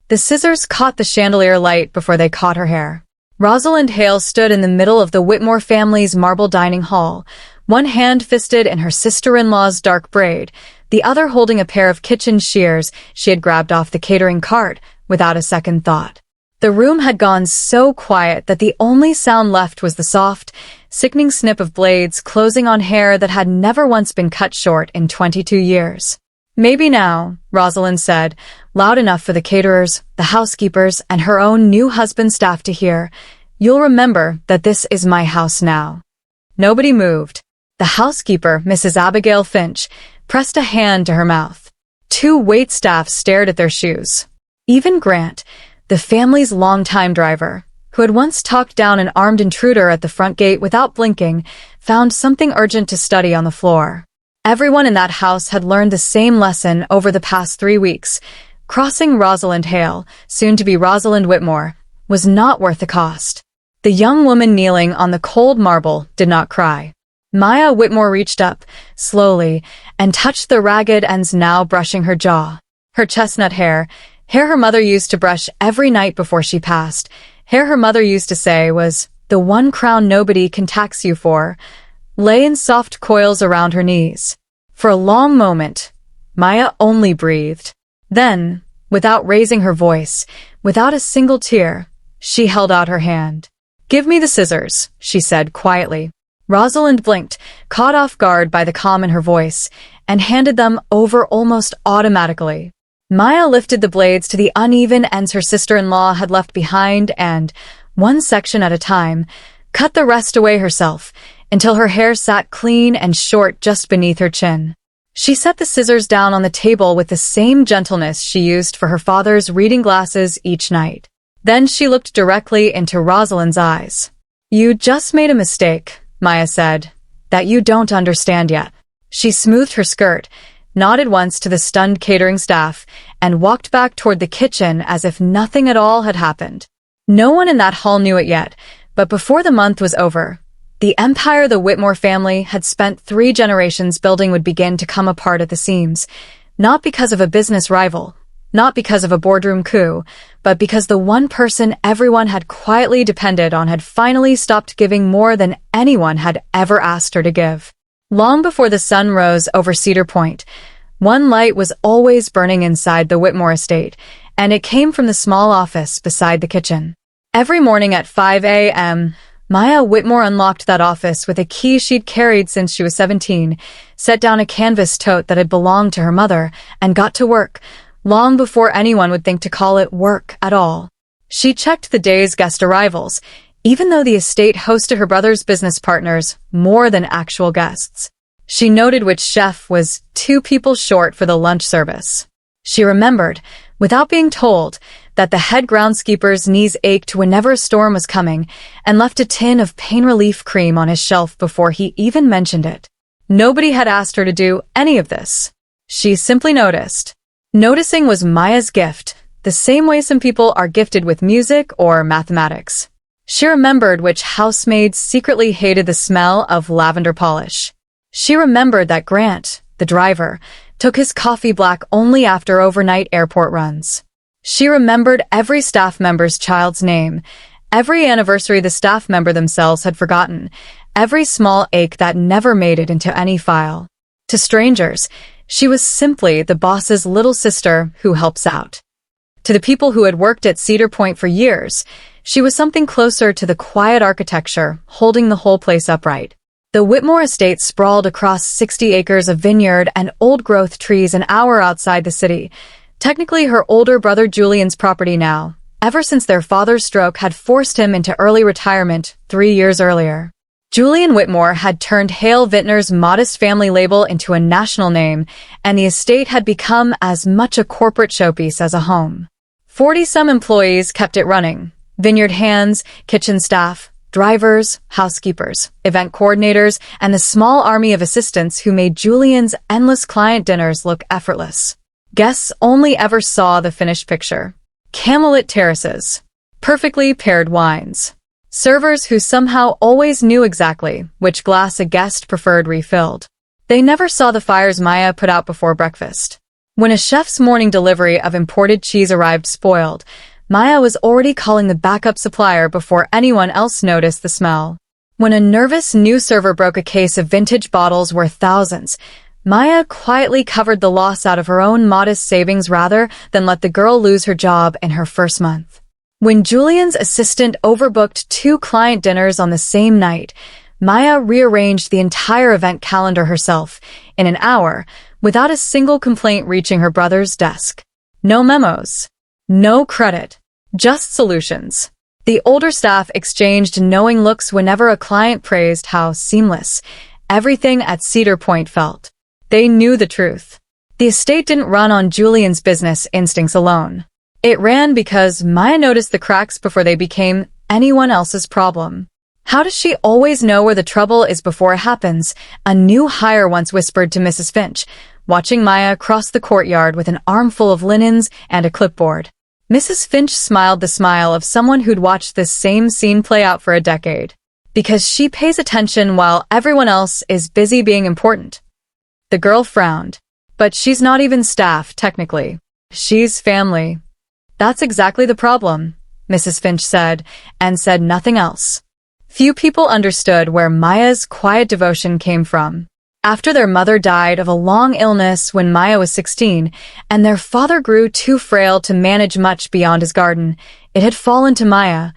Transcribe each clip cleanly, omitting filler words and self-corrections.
The scissors caught the chandelier light before they caught her hair. Rosalind Hale stood in the middle of the Whitmore family's marble dining hall, one hand fisted in her sister-in-law's dark braid, the other holding a pair of kitchen shears she had grabbed off the catering cart without a second thought. The room had gone so quiet that the only sound left was the soft, sickening snip of blades closing on hair that had never once been cut short in 22 years. "Maybe now," Rosalind said, loud enough for the caterers, the housekeepers, and her own new husband's staff to hear, "you'll remember that this is my house now." Nobody moved. The housekeeper, Mrs. Abigail Finch, pressed a hand to her mouth. 2 waitstaff stared at their shoes. Even Grant, the family's longtime driver, who had once talked down an armed intruder at the front gate without blinking, found something urgent to study on the floor. Everyone in that house had learned the same lesson over the past 3 weeks. Crossing Rosalind Hale, soon to be Rosalind Whitmore, was not worth the cost. The young woman kneeling on the cold marble did not cry. Maya Whitmore reached up, slowly, and touched the ragged ends now brushing her jaw. Her chestnut hair her mother used to brush every night before she passed, hair her mother used to say was the one crown nobody can tax you for, lay in soft coils around her knees. For a long moment, Maya only breathed. Then, without raising her voice, without a single tear, she held out her hand. "Give me the scissors," she said quietly. Rosalind blinked, caught off guard by the calm in her voice, and handed them over almost automatically. Maya lifted the blades to the uneven ends her sister-in-law had left behind and, one section at a time, cut the rest away herself, until her hair sat clean and short just beneath her chin. She set the scissors down on the table with the same gentleness she used for her father's reading glasses each night. Then she looked directly into Rosalind's eyes. "You just made a mistake," Maya said, "that you don't understand yet." She smoothed her skirt, nodded once to the stunned catering staff, and walked back toward the kitchen as if nothing at all had happened. No one in that hall knew it yet, but before the month was over, the empire the Whitmore family had spent 3 generations building would begin to come apart at the seams, not because of a business rival, not because of a boardroom coup, but because the one person everyone had quietly depended on had finally stopped giving more than anyone had ever asked her to give. Long before the sun rose over Cedar Point, one light was always burning inside the Whitmore estate, and it came from the small office beside the kitchen. Every morning at 5 a.m., Maya Whitmore unlocked that office with a key she'd carried since she was 17, set down a canvas tote that had belonged to her mother, and got to work, long before anyone would think to call it work at all. She checked the day's guest arrivals, even though the estate hosted her brother's business partners more than actual guests. She noted which chef was 2 people short for the lunch service. She remembered, without being told, that the head groundskeeper's knees ached whenever a storm was coming, and left a tin of pain relief cream on his shelf before he even mentioned it. Nobody had asked her to do any of this. She simply noticed. Noticing was Maya's gift, the same way some people are gifted with music or mathematics. She remembered which housemaids secretly hated the smell of lavender polish. She remembered that Grant, the driver, took his coffee black only after overnight airport runs. She remembered every staff member's child's name, every anniversary the staff member themselves had forgotten, every small ache that never made it into any file. To strangers, she was simply the boss's little sister who helps out. To the people who had worked at Cedar Point for years, she was something closer to the quiet architecture holding the whole place upright. The Whitmore estate sprawled across 60 acres of vineyard and old-growth trees an hour outside the city, technically her older brother Julian's property now, ever since their father's stroke had forced him into early retirement 3 years earlier. Julian Whitmore had turned Hale Vintner's modest family label into a national name, and the estate had become as much a corporate showpiece as a home. 40-some employees kept it running: vineyard hands, kitchen staff, drivers, housekeepers, event coordinators, and the small army of assistants who made Julian's endless client dinners look effortless. Guests only ever saw the finished picture: candlelit terraces, perfectly paired wines, servers who somehow always knew exactly which glass a guest preferred refilled. They never saw the fires Maya put out before breakfast. When a chef's morning delivery of imported cheese arrived spoiled, Maya was already calling the backup supplier before anyone else noticed the smell. When a nervous new server broke a case of vintage bottles worth thousands, Maya quietly covered the loss out of her own modest savings rather than let the girl lose her job in her first month. When Julian's assistant overbooked 2 client dinners on the same night, Maya rearranged the entire event calendar herself in an hour without a single complaint reaching her brother's desk. No memos. No credit. Just solutions. The older staff exchanged knowing looks whenever a client praised how seamless everything at Cedar Point felt. They knew the truth. The estate didn't run on Julian's business instincts alone. It ran because Maya noticed the cracks before they became anyone else's problem. How does she always know where the trouble is before it happens? A new hire once whispered to Mrs. Finch, watching Maya cross the courtyard with an armful of linens and a clipboard. Mrs. Finch smiled the smile of someone who'd watched this same scene play out for a decade. Because she pays attention while everyone else is busy being important. The girl frowned. But she's not even staff, technically. She's family. That's exactly the problem, Mrs. Finch said, and said nothing else. Few people understood where Maya's quiet devotion came from. After their mother died of a long illness when Maya was 16, and their father grew too frail to manage much beyond his garden, it had fallen to Maya,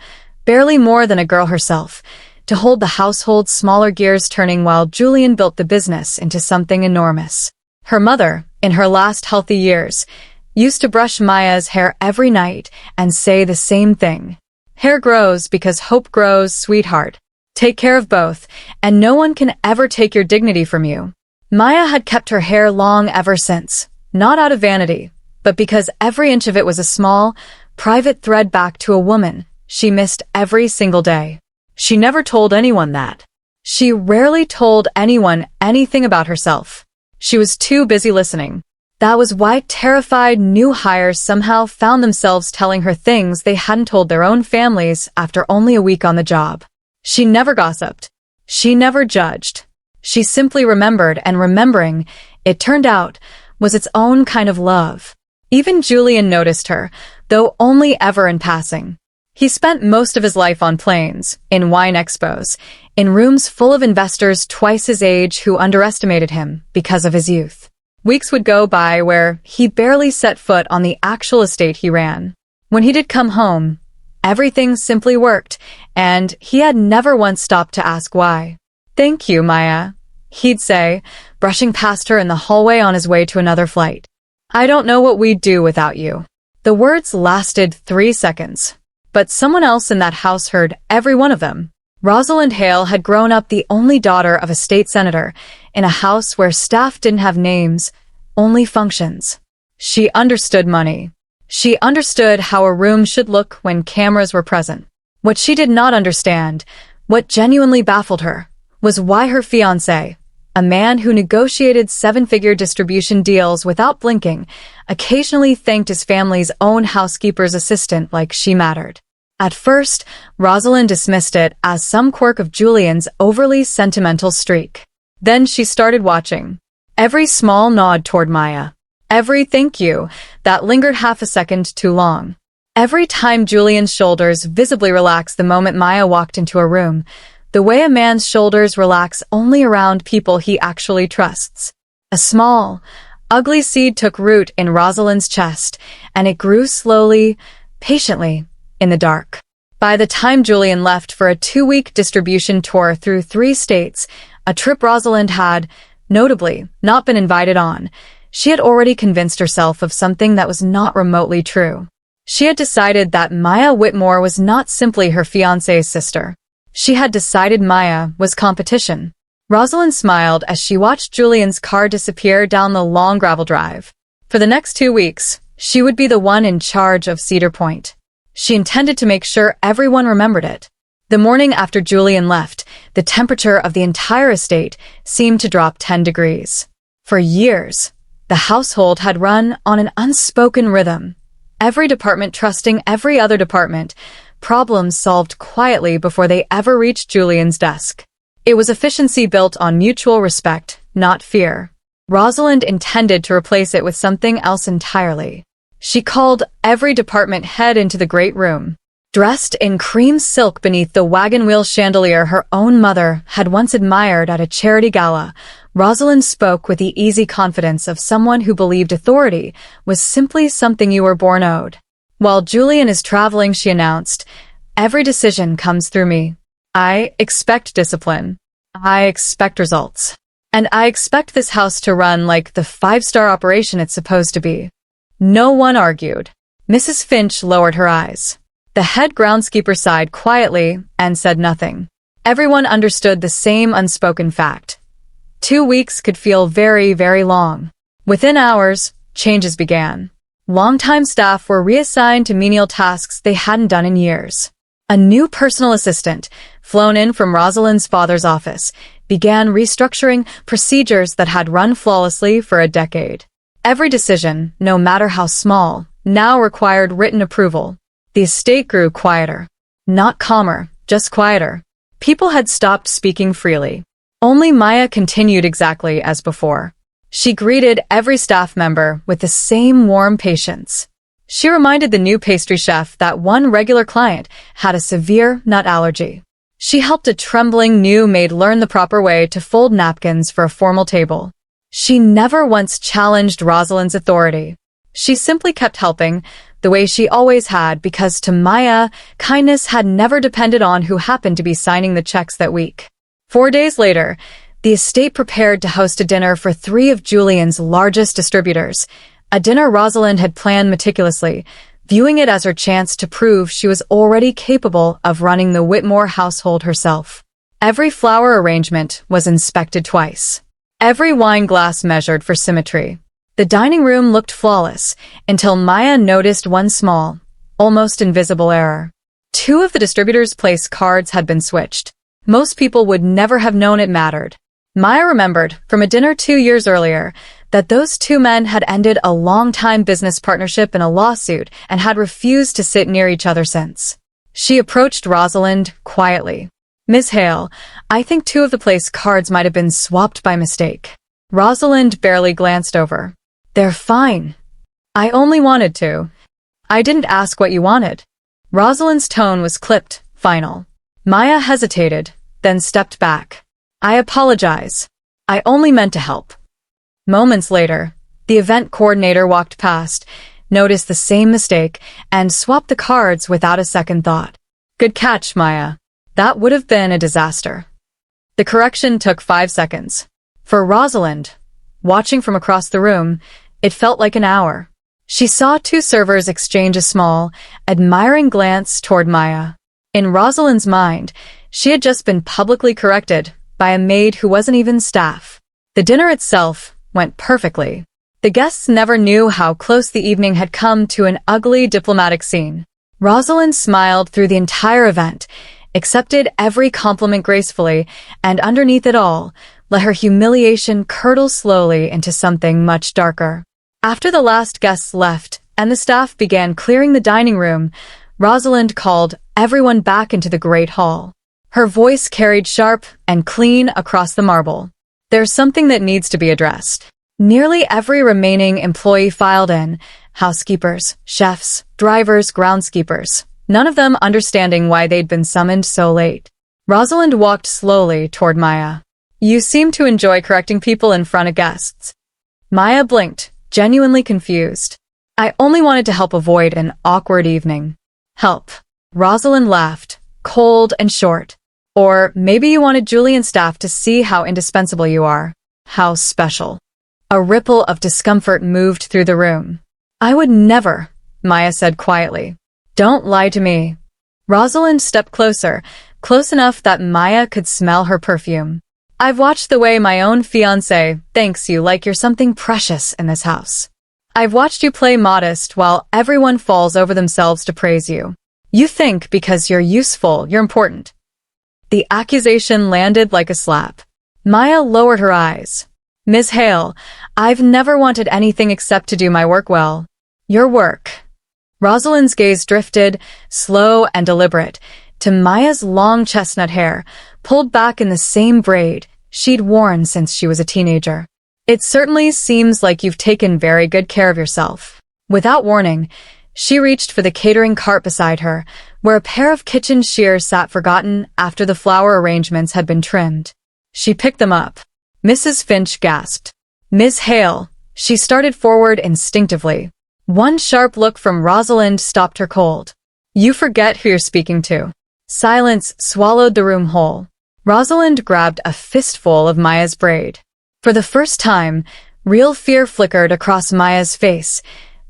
barely more than a girl herself, to hold the household's smaller gears turning while Julian built the business into something enormous. Her mother, in her last healthy years, used to brush Maya's hair every night and say the same thing. Hair grows because hope grows, sweetheart. Take care of both, and no one can ever take your dignity from you. Maya had kept her hair long ever since, not out of vanity, but because every inch of it was a small, private thread back to a woman she missed every single day. She never told anyone that. She rarely told anyone anything about herself. She was too busy listening. That was why terrified new hires somehow found themselves telling her things they hadn't told their own families after only a week on the job. She never gossiped. She never judged. She simply remembered, and remembering, it turned out, was its own kind of love. Even Julian noticed her, though only ever in passing. He spent most of his life on planes, in wine expos, in rooms full of investors twice his age who underestimated him because of his youth. Weeks would go by where he barely set foot on the actual estate he ran. When he did come home, everything simply worked, and he had never once stopped to ask why. "Thank you, Maya," he'd say, brushing past her in the hallway on his way to another flight. "I don't know what we'd do without you." The words lasted 3 seconds, but someone else in that house heard every one of them. Rosalind Hale had grown up the only daughter of a state senator, in a house where staff didn't have names, only functions. She understood money. She understood how a room should look when cameras were present. What she did not understand, what genuinely baffled her, was why her fiancé, a man who negotiated 7-figure distribution deals without blinking, occasionally thanked his family's own housekeeper's assistant like she mattered. At first, Rosalind dismissed it as some quirk of Julian's overly sentimental streak. Then she started watching. Every small nod toward Maya. Every thank you that lingered half a second too long. Every time Julian's shoulders visibly relaxed the moment Maya walked into a room, the way a man's shoulders relax only around people he actually trusts. A small, ugly seed took root in Rosalind's chest, and it grew slowly, patiently, in the dark. By the time Julian left for a 2-week distribution tour through 3 states, a trip Rosalind had, notably, not been invited on, she had already convinced herself of something that was not remotely true. She had decided that Maya Whitmore was not simply her fiancé's sister. She had decided Maya was competition. Rosalind smiled as she watched Julian's car disappear down the long gravel drive. For the next 2 weeks, she would be the one in charge of Cedar Point. She intended to make sure everyone remembered it. The morning after Julian left, the temperature of the entire estate seemed to drop 10 degrees. For years, the household had run on an unspoken rhythm. Every department trusting every other department, problems solved quietly before they ever reached Julian's desk. It was efficiency built on mutual respect, not fear. Rosalind intended to replace it with something else entirely. She called every department head into the great room. Dressed in cream silk beneath the wagon wheel chandelier her own mother had once admired at a charity gala, Rosalind spoke with the easy confidence of someone who believed authority was simply something you were born owed. While Julian is traveling, she announced, "Every decision comes through me. I expect discipline. I expect results. And I expect this house to run like the five-star operation it's supposed to be." No one argued. Mrs. Finch lowered her eyes. The head groundskeeper sighed quietly and said nothing. Everyone understood the same unspoken fact. 2 weeks could feel very, very long. Within hours, changes began. Longtime staff were reassigned to menial tasks they hadn't done in years. A new personal assistant, flown in from Rosalind's father's office, began restructuring procedures that had run flawlessly for a decade. Every decision, no matter how small, now required written approval. The estate grew quieter. Not calmer, just quieter. People had stopped speaking freely. Only Maya continued exactly as before. She greeted every staff member with the same warm patience. She reminded the new pastry chef that one regular client had a severe nut allergy. She helped a trembling new maid learn the proper way to fold napkins for a formal table. She never once challenged Rosalind's authority. She simply kept helping, the way she always had, because to Maya, kindness had never depended on who happened to be signing the checks that week. 4 days later, the estate prepared to host a dinner for 3 of Julian's largest distributors, a dinner Rosalind had planned meticulously, viewing it as her chance to prove she was already capable of running the Whitmore household herself. Every flower arrangement was inspected twice. Every wine glass measured for symmetry. The dining room looked flawless, until Maya noticed one small, almost invisible error. 2 of the distributors' place cards had been switched. Most people would never have known it mattered. Maya remembered, from a dinner 2 years earlier, that those 2 men had ended a long-time business partnership in a lawsuit and had refused to sit near each other since. She approached Rosalind quietly. "Miss Hale, I think 2 of the place cards might have been swapped by mistake." Rosalind barely glanced over. "They're fine. I only wanted to. I didn't ask what you wanted." Rosalind's tone was clipped, final. Maya hesitated, then stepped back. "I apologize. I only meant to help." Moments later, the event coordinator walked past, noticed the same mistake, and swapped the cards without a second thought. "Good catch, Maya. That would have been a disaster." The correction took 5 seconds. For Rosalind, watching from across the room, it felt like an hour. She saw 2 servers exchange a small, admiring glance toward Maya. In Rosalind's mind, she had just been publicly corrected by a maid who wasn't even staff. The dinner itself went perfectly. The guests never knew how close the evening had come to an ugly diplomatic scene. Rosalind smiled through the entire event, accepted every compliment gracefully, and underneath it all, let her humiliation curdle slowly into something much darker. After the last guests left and the staff began clearing the dining room, Rosalind called everyone back into the great hall. Her voice carried sharp and clean across the marble. "There's something that needs to be addressed." Nearly every remaining employee filed in, housekeepers, chefs, drivers, groundskeepers, none of them understanding why they'd been summoned so late. Rosalind walked slowly toward Maya. "You seem to enjoy correcting people in front of guests." Maya blinked, genuinely confused. "I only wanted to help avoid an awkward evening." "Help." Rosalind laughed, cold and short. "Or maybe you wanted Julian's staff to see how indispensable you are. How special." A ripple of discomfort moved through the room. "I would never," Maya said quietly. "Don't lie to me." Rosalind stepped closer, close enough that Maya could smell her perfume. "I've watched the way my own fiancé thanks you like you're something precious in this house. I've watched you play modest while everyone falls over themselves to praise you. You think because you're useful, you're important." The accusation landed like a slap. Maya lowered her eyes. "Ms. Hale, I've never wanted anything except to do my work well. Your work." Rosalind's gaze drifted, slow and deliberate, to Maya's long chestnut hair, pulled back in the same braid she'd worn since she was a teenager. It certainly seems like you've taken very good care of yourself. Without warning, she reached for the catering cart beside her, where a pair of kitchen shears sat forgotten after the flower arrangements had been trimmed. She picked them up. Mrs. Finch gasped. "Miss Hale," she started forward instinctively. One sharp look from Rosalind stopped her cold. "You forget who you're speaking to." Silence swallowed the room whole. Rosalind grabbed a fistful of Maya's braid. For the first time, real fear flickered across Maya's face.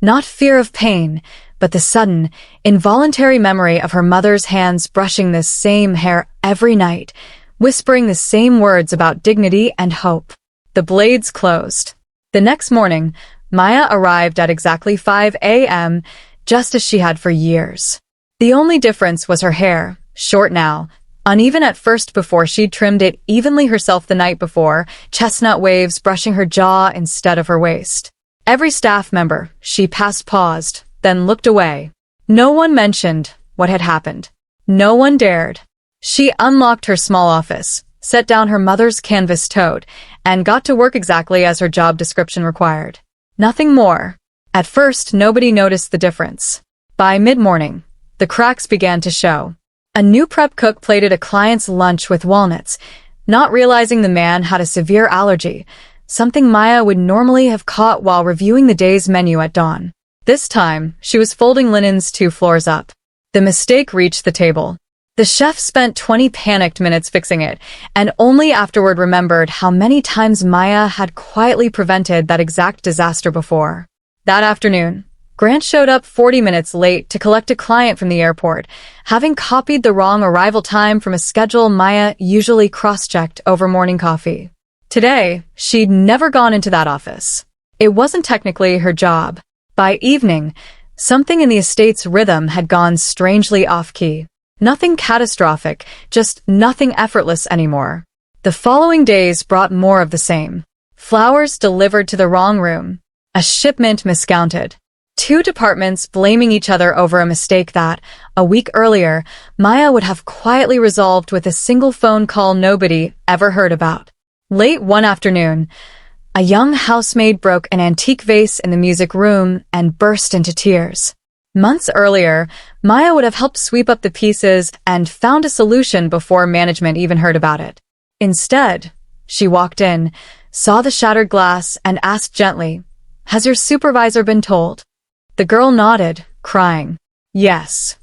Not fear of pain, but the sudden, involuntary memory of her mother's hands brushing this same hair every night, whispering the same words about dignity and hope. The blades closed. The next morning, Maya arrived at exactly 5 a.m., just as she had for years. The only difference was her hair, short now, uneven at first before she'd trimmed it evenly herself the night before, chestnut waves brushing her jaw instead of her waist. Every staff member she passed paused, then looked away. No one mentioned what had happened. No one dared. She unlocked her small office, set down her mother's canvas tote, and got to work exactly as her job description required. Nothing more. At first, nobody noticed the difference. By mid-morning, the cracks began to show. A new prep cook plated a client's lunch with walnuts, not realizing the man had a severe allergy, something Maya would normally have caught while reviewing the day's menu at dawn. This time, she was folding linens 2 floors up. The mistake reached the table. The chef spent 20 panicked minutes fixing it, and only afterward remembered how many times Maya had quietly prevented that exact disaster before. That afternoon, Grant showed up 40 minutes late to collect a client from the airport, having copied the wrong arrival time from a schedule Maya usually cross-checked over morning coffee. Today, she'd never gone into that office. It wasn't technically her job. By evening, something in the estate's rhythm had gone strangely off-key. Nothing catastrophic, just nothing effortless anymore. The following days brought more of the same. Flowers delivered to the wrong room. A shipment miscounted. 2 departments blaming each other over a mistake that, a week earlier, Maya would have quietly resolved with a single phone call nobody ever heard about. Late one afternoon, a young housemaid broke an antique vase in the music room and burst into tears. Months earlier, Maya would have helped sweep up the pieces and found a solution before management even heard about it. Instead, she walked in, saw the shattered glass, and asked gently, "Has your supervisor been told?" The girl nodded, crying. "Yes."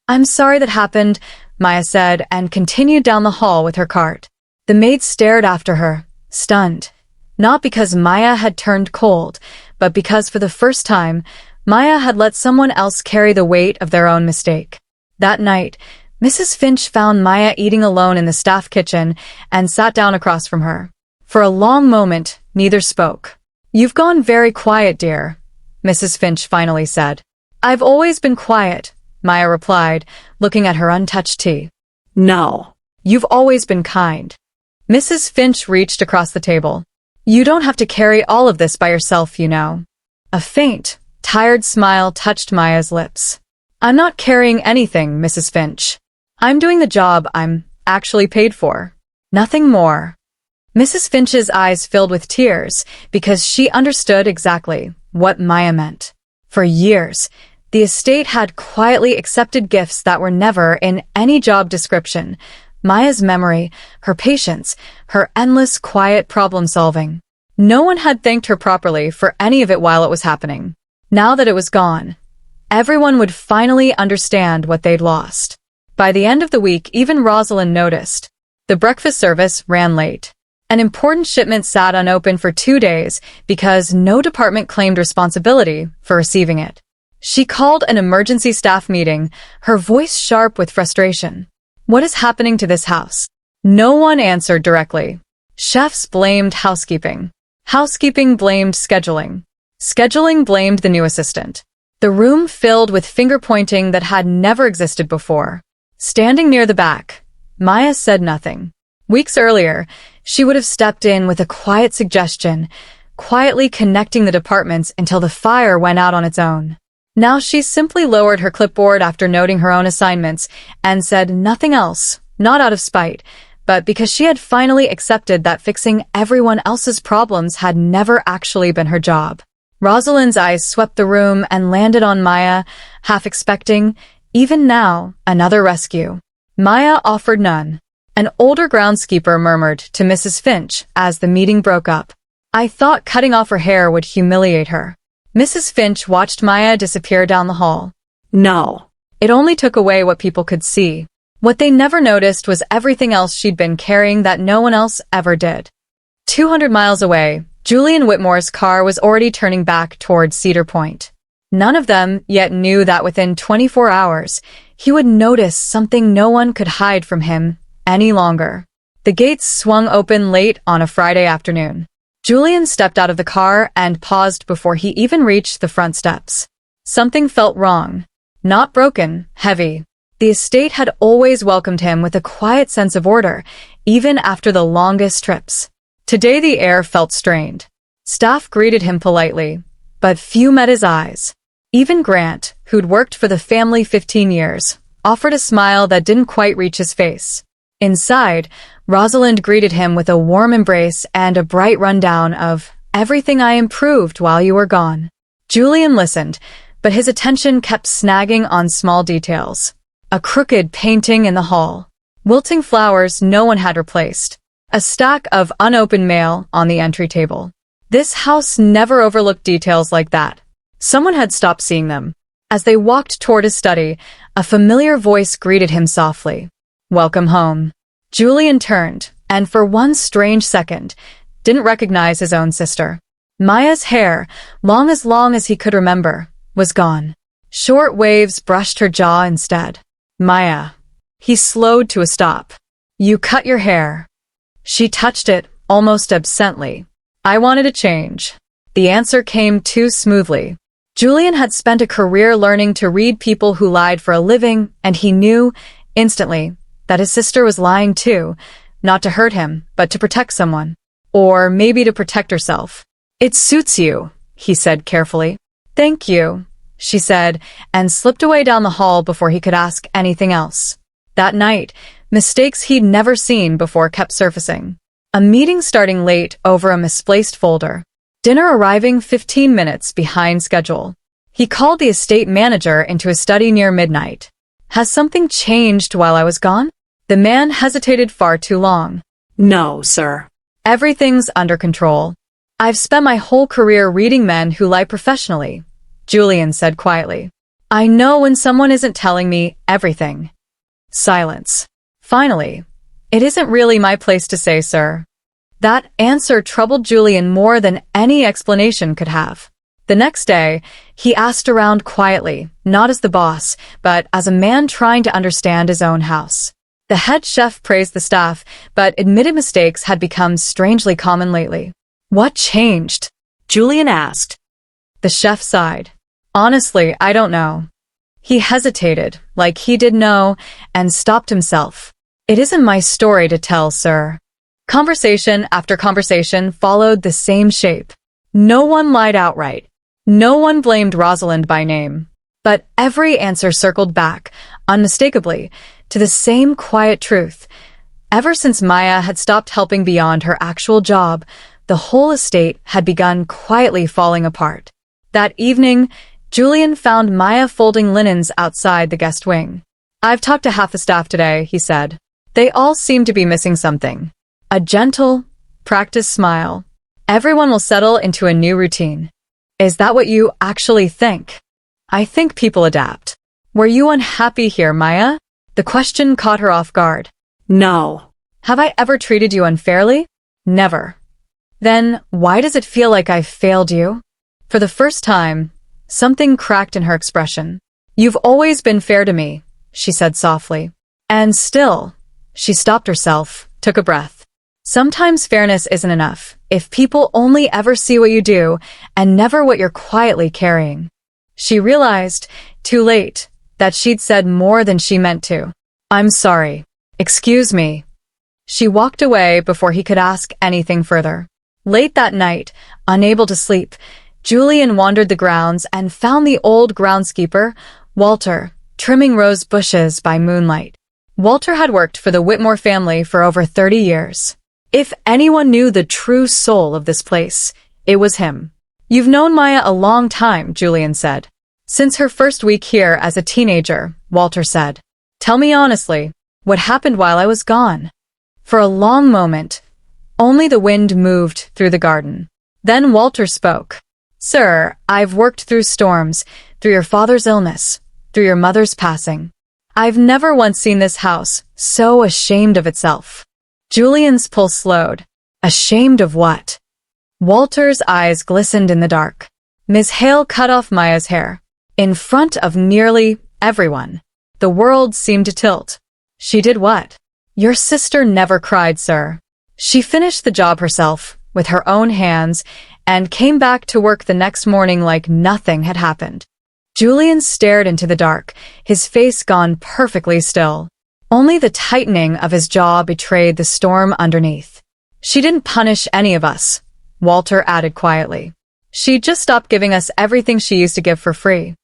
"I'm sorry that happened," Maya said, and continued down the hall with her cart. The maid stared after her, stunned. Not because Maya had turned cold, but because for the first time, Maya had let someone else carry the weight of their own mistake. That night, Mrs. Finch found Maya eating alone in the staff kitchen and sat down across from her. For a long moment, neither spoke. "You've gone very quiet, dear," Mrs. Finch finally said. "I've always been quiet," Maya replied, looking at her untouched tea. "No. You've always been kind." Mrs. Finch reached across the table. "You don't have to carry all of this by yourself, you know." A faint, tired smile touched Maya's lips. "I'm not carrying anything, Mrs. Finch. I'm doing the job I'm actually paid for. Nothing more." Mrs. Finch's eyes filled with tears because she understood exactly what Maya meant. For years, the estate had quietly accepted gifts that were never in any job description. Maya's memory, her patience, her endless quiet problem-solving. No one had thanked her properly for any of it while it was happening. Now that it was gone, everyone would finally understand what they'd lost. By the end of the week, even Rosalind noticed. The breakfast service ran late. An important shipment sat unopened for 2 days because no department claimed responsibility for receiving it. She called an emergency staff meeting, her voice sharp with frustration. "What is happening to this house?" No one answered directly. Chefs blamed housekeeping. Housekeeping blamed scheduling. Scheduling blamed the new assistant. The room filled with finger-pointing that had never existed before. Standing near the back, Maya said nothing. Weeks earlier, she would have stepped in with a quiet suggestion, quietly connecting the departments until the fire went out on its own. Now she simply lowered her clipboard after noting her own assignments and said nothing else, not out of spite, but because she had finally accepted that fixing everyone else's problems had never actually been her job. Rosalind's eyes swept the room and landed on Maya, half expecting, even now, another rescue. Maya offered none. An older groundskeeper murmured to Mrs. Finch as the meeting broke up. "I thought cutting off her hair would humiliate her." Mrs. Finch watched Maya disappear down the hall. "No." It only took away what people could see. What they never noticed was everything else she'd been carrying that no one else ever did. 200 miles away, Julian Whitmore's car was already turning back toward Cedar Point. None of them yet knew that within 24 hours, he would notice something no one could hide from him any longer. The gates swung open late on a Friday afternoon. Julian stepped out of the car and paused before he even reached the front steps. Something felt wrong. Not broken, heavy. The estate had always welcomed him with a quiet sense of order, even after the longest trips. Today the air felt strained. Staff greeted him politely, but few met his eyes. Even Grant, who'd worked for the family 15 years, offered a smile that didn't quite reach his face. Inside, Rosalind greeted him with a warm embrace and a bright rundown of everything I improved while you were gone. Julian listened, but his attention kept snagging on small details. A crooked painting in the hall. Wilting flowers no one had replaced. A stack of unopened mail on the entry table. This house never overlooked details like that. Someone had stopped seeing them. As they walked toward his study, a familiar voice greeted him softly. "Welcome home." Julian turned, and for one strange second, didn't recognize his own sister. Maya's hair, long as he could remember, was gone. Short waves brushed her jaw instead. "Maya." He slowed to a stop. "You cut your hair." She touched it, almost absently. "I wanted a change." The answer came too smoothly. Julian had spent a career learning to read people who lied for a living, and he knew, instantly, that his sister was lying too, not to hurt him, but to protect someone. Or maybe to protect herself. "It suits you," he said carefully. "Thank you," she said, and slipped away down the hall before he could ask anything else. That night, mistakes he'd never seen before kept surfacing. A meeting starting late over a misplaced folder. Dinner arriving 15 minutes behind schedule. He called the estate manager into his study near midnight. "Has something changed while I was gone?" The man hesitated far too long. "No, sir. Everything's under control. I've spent my whole career reading men who lie professionally," Julian said quietly. "I know when someone isn't telling me everything." Silence. Finally, "It isn't really my place to say, sir." That answer troubled Julian more than any explanation could have. The next day, he asked around quietly, not as the boss, but as a man trying to understand his own house. The head chef praised the staff, but admitted mistakes had become strangely common lately. "What changed?" Julian asked. The chef sighed. "Honestly, I don't know." He hesitated, like he did know, and stopped himself. "It isn't my story to tell, sir." Conversation after conversation followed the same shape. No one lied outright. No one blamed Rosalind by name. But every answer circled back, unmistakably, to the same quiet truth. Ever since Maya had stopped helping beyond her actual job, the whole estate had begun quietly falling apart. That evening, Julian found Maya folding linens outside the guest wing. "I've talked to half the staff today," he said. "They all seem to be missing something." A gentle, practiced smile. "Everyone will settle into a new routine." "Is that what you actually think?" "I think people adapt." "Were you unhappy here, Maya?" The question caught her off guard. "No." "Have I ever treated you unfairly?" "Never." "Then why does it feel like I've failed you?" For the first time, something cracked in her expression. "You've always been fair to me," she said softly. "And still," she stopped herself, took a breath. "Sometimes fairness isn't enough, if people only ever see what you do and never what you're quietly carrying." She realized, too late, that she'd said more than she meant to. "I'm sorry. Excuse me." She walked away before he could ask anything further. Late that night, unable to sleep, Julian wandered the grounds and found the old groundskeeper, Walter, trimming rose bushes by moonlight. Walter had worked for the Whitmore family for over 30 years. If anyone knew the true soul of this place, it was him. "You've known Maya a long time," Julian said. "Since her first week here as a teenager," Walter said. "Tell me honestly, what happened while I was gone?" For a long moment, only the wind moved through the garden. Then Walter spoke. "Sir, I've worked through storms, through your father's illness, through your mother's passing. I've never once seen this house so ashamed of itself." Julian's pulse slowed. Ashamed of what? Walter's eyes glistened in the dark. Miss Hale cut off Maya's hair. In front of nearly everyone. The world seemed to tilt. She did what? "Your sister never cried, sir. She finished the job herself, with her own hands, and came back to work the next morning like nothing had happened." Julian stared into the dark, his face gone perfectly still. Only the tightening of his jaw betrayed the storm underneath. "She didn't punish any of us," Walter added quietly. "She just stopped giving us everything she used to give for free."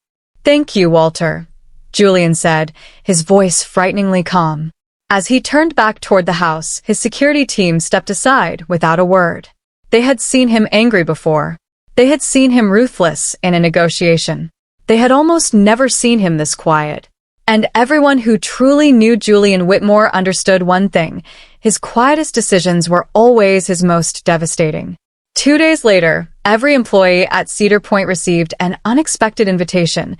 "Thank you, Walter," Julian said, his voice frighteningly calm. As he turned back toward the house, his security team stepped aside without a word. They had seen him angry before. They had seen him ruthless in a negotiation. They had almost never seen him this quiet. And everyone who truly knew Julian Whitmore understood one thing. His quietest decisions were always his most devastating. 2 days later, every employee at Cedar Point received an unexpected invitation.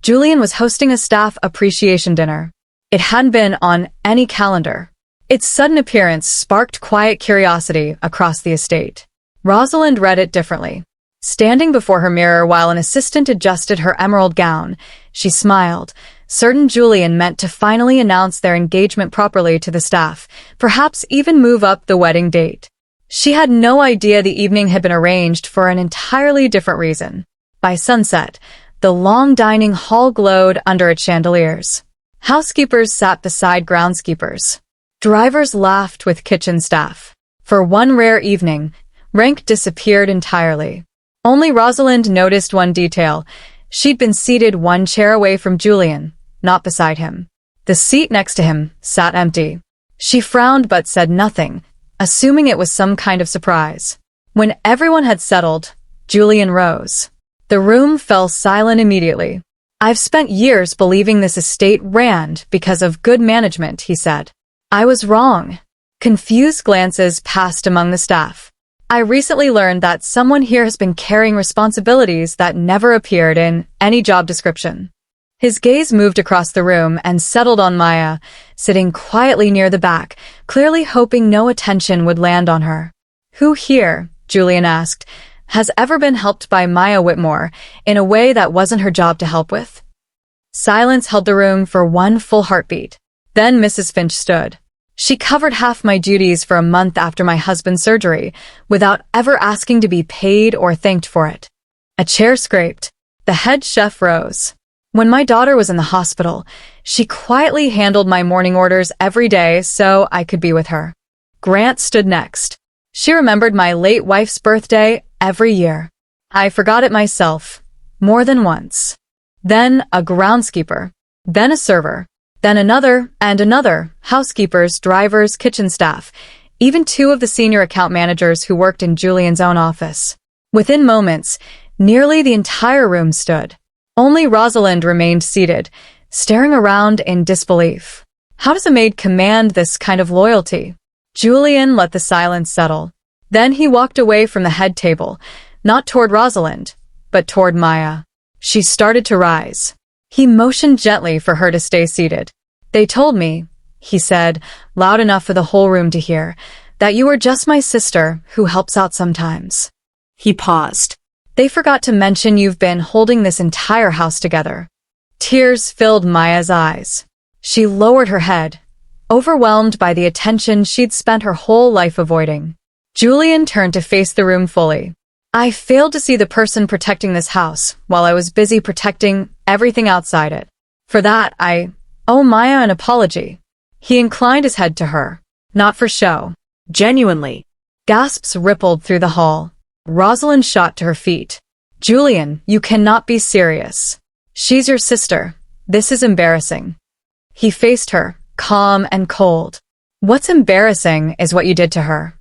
Julian was hosting a staff appreciation dinner. It hadn't been on any calendar. Its sudden appearance sparked quiet curiosity across the estate. Rosalind read it differently. Standing before her mirror while an assistant adjusted her emerald gown, she smiled, certain Julian meant to finally announce their engagement properly to the staff, perhaps even move up the wedding date. She had no idea the evening had been arranged for an entirely different reason. By sunset, the long dining hall glowed under its chandeliers. Housekeepers sat beside groundskeepers. Drivers laughed with kitchen staff. For one rare evening, rank disappeared entirely. Only Rosalind noticed one detail. She'd been seated one chair away from Julian, not beside him. The seat next to him sat empty. She frowned but said nothing, assuming it was some kind of surprise. When everyone had settled, Julian rose. The room fell silent immediately. "I've spent years believing this estate ran because of good management," he said. "I was wrong." Confused glances passed among the staff. "I recently learned that someone here has been carrying responsibilities that never appeared in any job description." His gaze moved across the room and settled on Maya, sitting quietly near the back, clearly hoping no attention would land on her. "Who here," Julian asked, "has ever been helped by Maya Whitmore in a way that wasn't her job to help with?" Silence held the room for one full heartbeat. Then Mrs. Finch stood. "She covered half my duties for a month after my husband's surgery, without ever asking to be paid or thanked for it." A chair scraped. The head chef rose. "When my daughter was in the hospital, she quietly handled my morning orders every day so I could be with her." Grant stood next. "She remembered my late wife's birthday every year. I forgot it myself, more than once." Then a groundskeeper, then a server, then another and another, housekeepers, drivers, kitchen staff, even 2 of the senior account managers who worked in Julian's own office. Within moments, nearly the entire room stood. Only Rosalind remained seated, staring around in disbelief. How does a maid command this kind of loyalty? Julian let the silence settle. Then he walked away from the head table, not toward Rosalind, but toward Maya. She started to rise. He motioned gently for her to stay seated. "They told me," he said, loud enough for the whole room to hear, "that you are just my sister who helps out sometimes." He paused. "They forgot to mention you've been holding this entire house together." Tears filled Maya's eyes. She lowered her head, overwhelmed by the attention she'd spent her whole life avoiding. Julian turned to face the room fully. "I failed to see the person protecting this house while I was busy protecting everything outside it. For that, I owe Maya an apology." He inclined his head to her. "Not for show. Genuinely." Gasps rippled through the hall. Rosalind shot to her feet. "Julian, you cannot be serious. She's your sister. This is embarrassing." He faced her, calm and cold. What's embarrassing is what you did to her.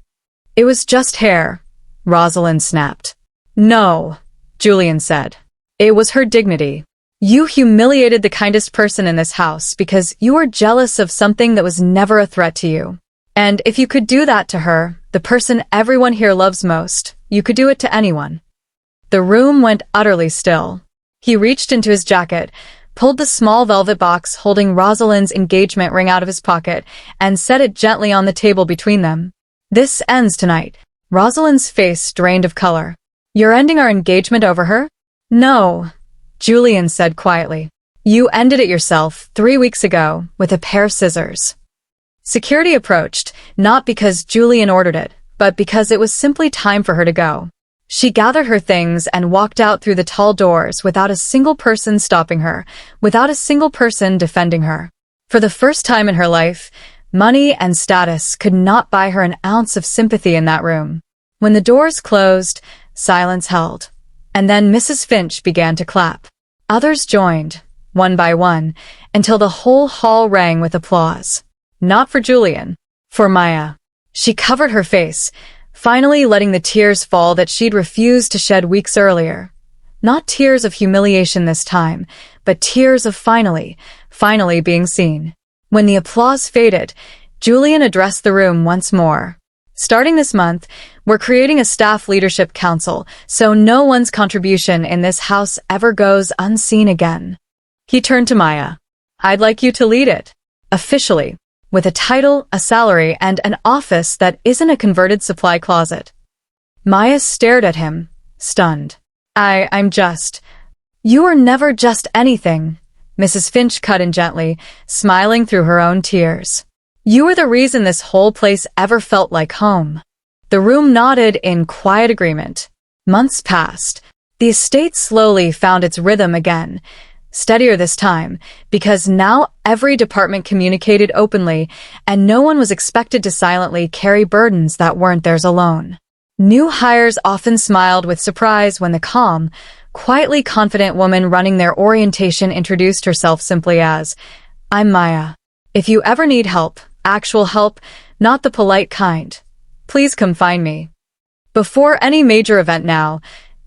It was just hair, Rosalind snapped. No, Julian said. It was her dignity. You humiliated the kindest person in this house because you were jealous of something that was never a threat to you. And if you could do that to her, the person everyone here loves most, you could do it to anyone. The room went utterly still. He reached into his jacket, pulled the small velvet box holding Rosalind's engagement ring out of his pocket, and set it gently on the table between them. This ends tonight. Rosalind's face drained of color. You're ending our engagement over her? No, Julian said quietly. You ended it yourself 3 weeks ago with a pair of scissors. Security approached, not because Julian ordered it, but because it was simply time for her to go. She gathered her things and walked out through the tall doors without a single person stopping her, without a single person defending her. For the first time in her life, money and status could not buy her an ounce of sympathy in that room. When the doors closed, silence held. And then Mrs. Finch began to clap. Others joined, one by one, until the whole hall rang with applause. Not for Julian, for Maya. She covered her face, finally letting the tears fall that she'd refused to shed weeks earlier. Not tears of humiliation this time, but tears of finally being seen. When the applause faded, Julian addressed the room once more. Starting this month, we're creating a staff leadership council, so no one's contribution in this house ever goes unseen again. He turned to Maya. I'd like you to lead it. Officially. With a title, a salary, and an office that isn't a converted supply closet. Maya stared at him, stunned. I'm just... You were never just anything, Mrs. Finch cut in gently, smiling through her own tears. You were the reason this whole place ever felt like home. The room nodded in quiet agreement. Months passed. The estate slowly found its rhythm again. Steadier this time, because now every department communicated openly, and no one was expected to silently carry burdens that weren't theirs alone. New hires often smiled with surprise when the calm, quietly confident woman running their orientation introduced herself simply as, I'm Maya. If you ever need help, actual help, not the polite kind, please come find me. Before any major event now,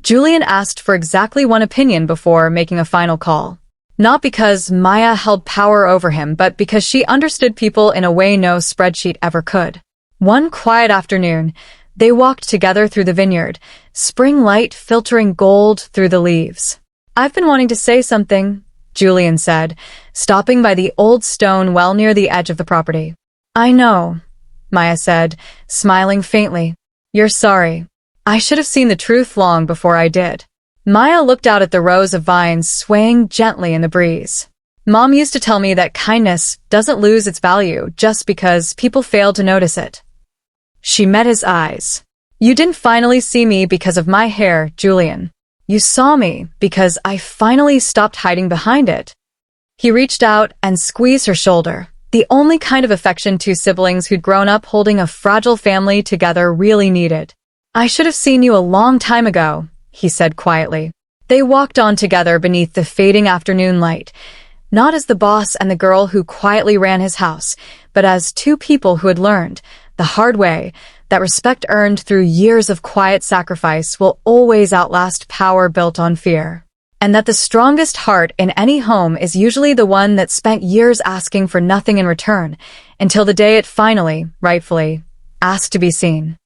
Julian asked for exactly one opinion before making a final call. Not because Maya held power over him, but because she understood people in a way no spreadsheet ever could. One quiet afternoon, they walked together through the vineyard, spring light filtering gold through the leaves. I've been wanting to say something, Julian said, stopping by the old stone well near the edge of the property. I know, Maya said, smiling faintly. You're sorry. I should have seen the truth long before I did. Maya looked out at the rows of vines swaying gently in the breeze. Mom used to tell me that kindness doesn't lose its value just because people fail to notice it. She met his eyes. You didn't finally see me because of my hair, Julian. You saw me because I finally stopped hiding behind it. He reached out and squeezed her shoulder, the only kind of affection two siblings who'd grown up holding a fragile family together really needed. I should have seen you a long time ago, he said quietly. They walked on together beneath the fading afternoon light, not as the boss and the girl who quietly ran his house, but as two people who had learned, the hard way, that respect earned through years of quiet sacrifice will always outlast power built on fear. And that the strongest heart in any home is usually the one that spent years asking for nothing in return, until the day it finally, rightfully, asked to be seen.